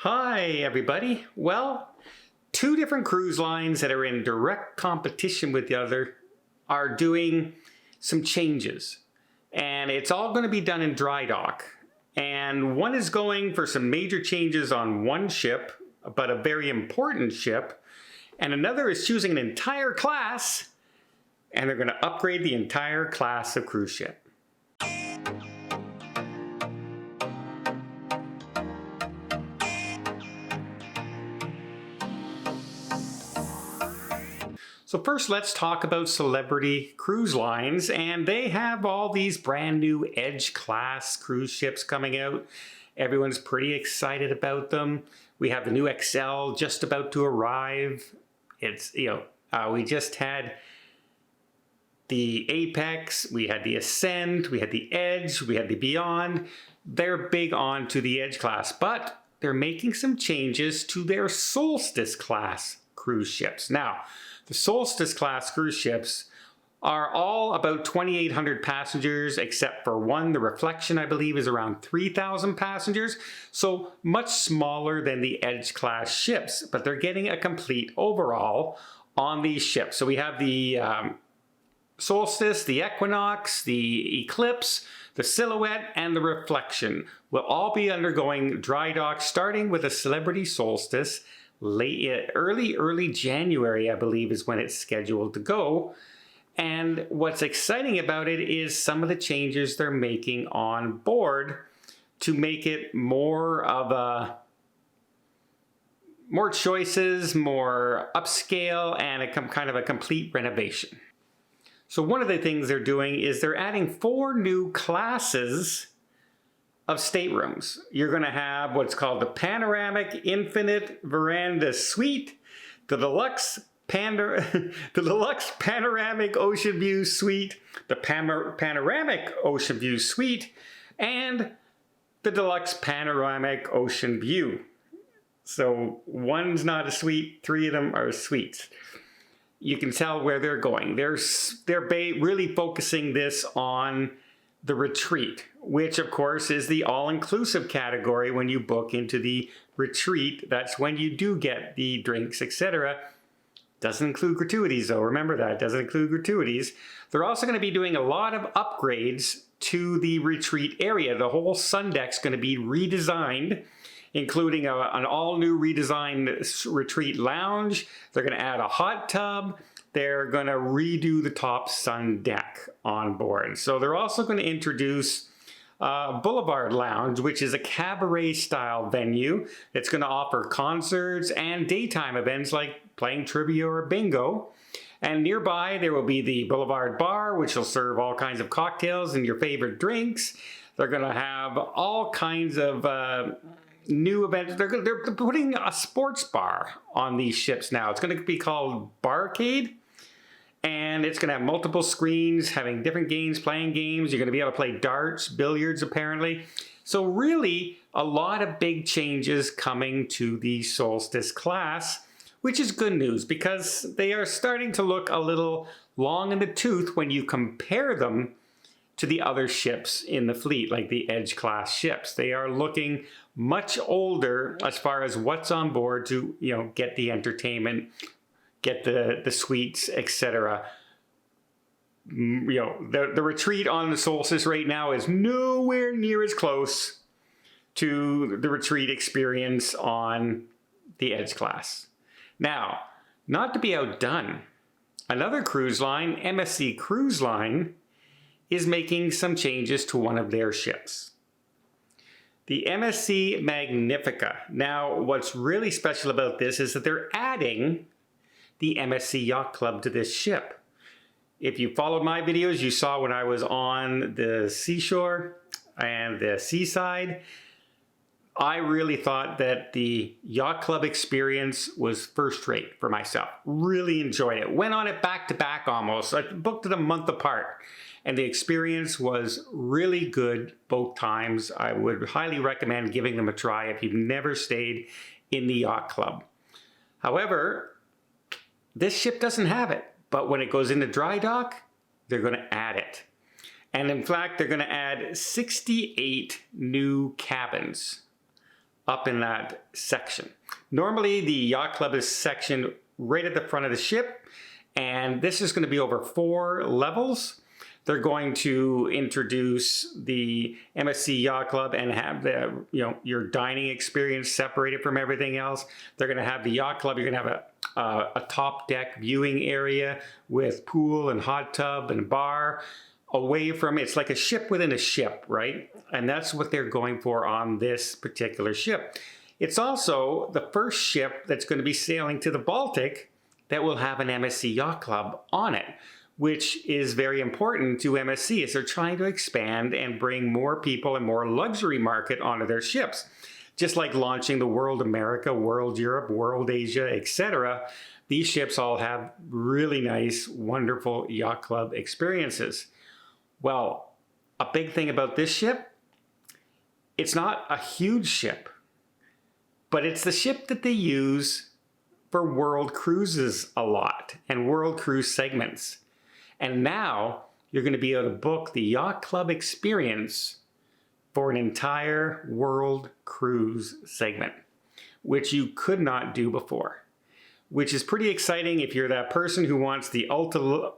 Hi everybody. Well, two different cruise lines that are in direct competition with the other are doing some changes. And it's all going to be done in dry dock. And one is going for some major changes on one ship, but a very important ship. And another is choosing an entire class, and they're going to upgrade the entire class of cruise ship. So first, let's talk about Celebrity Cruise Lines, and they have all these brand new Edge class cruise ships coming out. Everyone's pretty excited about them. We have the new XL just about to arrive. We just had the Apex, we had the Ascend, we had the Edge, we had the Beyond. They're big on to the Edge class, but they're making some changes to their Solstice class cruise ships. Now, the Solstice Class cruise ships are all about 2,800 passengers, except for one. The Reflection, I believe, is around 3,000 passengers, so much smaller than the Edge class ships, but they're getting a complete overhaul on these ships. So we have the Solstice, the Equinox, the Eclipse, the Silhouette, and the Reflection will all be undergoing dry dock, starting with a Celebrity Solstice. Early January, I believe, is when it's scheduled to go. And what's exciting about it is some of the changes they're making on board to make it more choices, more upscale, and a kind of a complete renovation. So one of the things they're doing is they're adding 4 new classes of staterooms. You're going to have what's called the Panoramic Infinite Veranda Suite, the Deluxe Panoramic Ocean View Suite, the Panoramic Ocean View Suite, and the Deluxe Panoramic Ocean View. So one's not a suite, 3 of them are suites. You can tell where they're going. They're really focusing this on the Retreat, which of course is the all-inclusive category. When you book into the Retreat, that's when you do get the drinks, etc. Doesn't include gratuities though, remember that, doesn't include gratuities. They're also going to be doing a lot of upgrades to the Retreat area. The whole sun deck's going to be redesigned, including an all-new redesigned Retreat lounge. They're going to add a hot tub. They're going to redo the top sun deck on board. So they're also going to introduce Boulevard Lounge, which is a cabaret-style venue. It's going to offer concerts and daytime events like playing trivia or bingo. And nearby, there will be the Boulevard Bar, which will serve all kinds of cocktails and your favorite drinks. They're going to have all kinds of new events. They're putting a sports bar on these ships now. It's going to be called Barcade. And it's going to have multiple screens, having different games, playing games. You're going to be able to play darts, billiards, apparently. So really, a lot of big changes coming to the Solstice class, which is good news because they are starting to look a little long in the tooth when you compare them to the other ships in the fleet, like the Edge class ships. They are looking much older as far as what's on board to, get the entertainment, get the suites, etc. The Retreat on the Solstice right now is nowhere near as close to the Retreat experience on the Edge class. Now, not to be outdone, another cruise line, MSE Cruise Line, is making some changes to one of their ships. The MSE Magnifica. Now, what's really special about this is that they're adding the MSE Yacht Club to this ship. If you followed my videos, you saw when I was on the seashore and the seaside, I really thought that the Yacht Club experience was first rate for myself. Really enjoyed it. Went on it back to back almost. I booked it a month apart. And the experience was really good both times. I would highly recommend giving them a try if you've never stayed in the Yacht Club. However, this ship doesn't have it, but when it goes into dry dock, they're going to add it. And in fact, they're going to add 68 new cabins up in that section. Normally the Yacht Club is sectioned right at the front of the ship, and this is going to be over 4 levels. They're going to introduce the MSE Yacht Club and have the, your dining experience separated from everything else. They're going to have the Yacht Club. You're going to have a top deck viewing area with pool and hot tub and bar away from, it's like a ship within a ship, right? And that's what they're going for on this particular ship. It's also the first ship that's going to be sailing to the Baltic that will have an MSE Yacht Club on it, which is very important to MSE as they're trying to expand and bring more people and more luxury market onto their ships. Just like launching the World America, World Europe, World Asia, etc. These ships all have really nice, wonderful Yacht Club experiences. Well, a big thing about this ship, it's not a huge ship, but it's the ship that they use for world cruises a lot and world cruise segments. And now you're going to be able to book the Yacht Club experience for an entire world cruise segment, which you could not do before, which is pretty exciting if you're that person who wants the ultimate,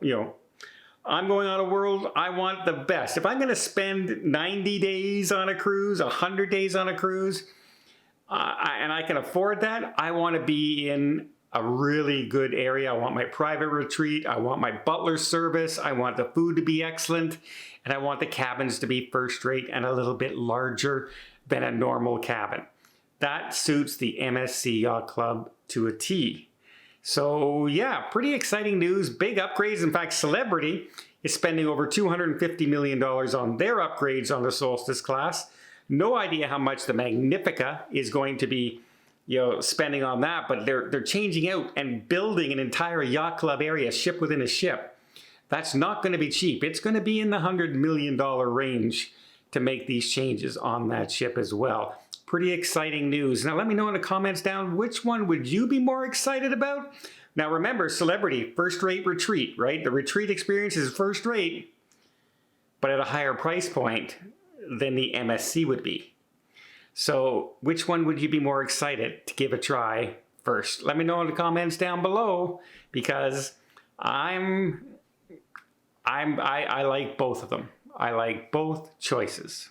I'm going on a world, I want the best. If I'm going to spend 90 days on a cruise, 100 days on a cruise, and I can afford that, I want to be in a really good area. I want my private retreat. I want my butler service. I want the food to be excellent. And I want the cabins to be first rate and a little bit larger than a normal cabin. That suits the MSE Yacht Club to a T. So yeah, pretty exciting news. Big upgrades. In fact, Celebrity is spending over $250 million on their upgrades on the Solstice class. No idea how much the Magnifica is going to be spending on that, but they're changing out and building an entire Yacht Club area, ship within a ship. That's not going to be cheap. It's going to be in the $100 million range to make these changes on that ship as well. Pretty exciting news. Now let me know in the comments down, which one would you be more excited about? Now remember, Celebrity, first rate retreat, right? The retreat experience is first rate, but at a higher price point than the MSC would be. So which one would you be more excited to give a try first? Let me know in the comments down below, because I like both of them. I like both choices.